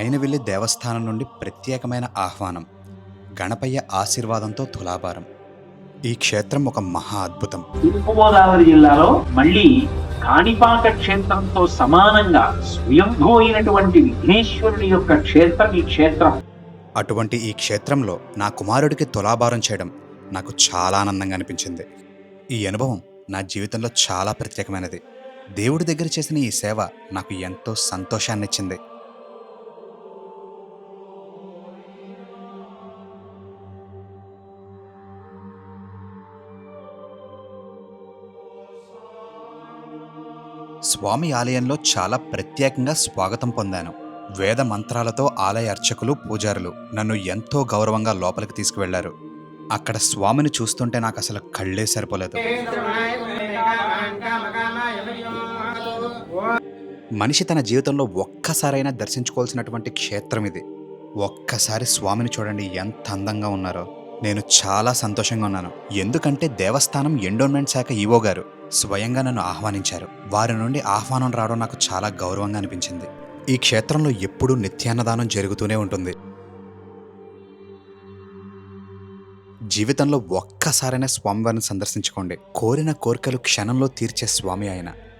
అయినవిల్లి దేవస్థానం నుండి ప్రత్యేకమైన ఆహ్వానం. గణపయ్య ఆశీర్వాదంతో తులాభారం. ఈ క్షేత్రం ఒక మహా అద్భుతం. తూర్పుగోదావరి జిల్లాలో మళ్ళీ కాణిపాక క్షేత్రంతో సమానంగా స్వయంభూ అయినటువంటి విఘ్నేశ్వరుని యొక్క క్షేత్రం ఈ క్షేత్రం. అటువంటి ఈ క్షేత్రంలో నా కుమారుడికి తులాభారం చేయడం నాకు చాలా ఆనందంగా అనిపించింది. ఈ అనుభవం నా జీవితంలో చాలా ప్రత్యేకమైనది. దేవుడి దగ్గర చేసిన ఈ సేవ నాకు ఎంతో సంతోషాన్నిచ్చింది. స్వామి ఆలయంలో చాలా ప్రత్యేకంగా స్వాగతం పొందాను. వేద మంత్రాలతో ఆలయ అర్చకులు, పూజారులు నన్ను ఎంతో గౌరవంగా లోపలికి తీసుకువెళ్లారు. అక్కడ స్వామిని చూస్తుంటే నాకు అసలు కళ్ళే సరిపోలేదు. మనిషి తన జీవితంలో ఒక్కసారైనా దర్శించుకోవాల్సినటువంటి క్షేత్రం ఇది. ఒక్కసారి స్వామిని చూడండి, ఎంత అందంగా ఉన్నారో. నేను చాలా సంతోషంగా ఉన్నాను. ఎందుకంటే దేవస్థానం ఎండోన్మెంట్ శాఖ ఈవో గారు స్వయంగా నన్ను ఆహ్వానించారు. వారి నుండి ఆహ్వానం రావడం నాకు చాలా గౌరవంగా అనిపించింది. ఈ క్షేత్రంలో ఎప్పుడూ నిత్యాన్నదానం జరుగుతూనే ఉంటుంది. జీవితంలో ఒక్కసారైనా స్వామివారిని సందర్శించుకోండి. కోరిన కోరికలు క్షణంలో తీర్చే స్వామి ఆయన.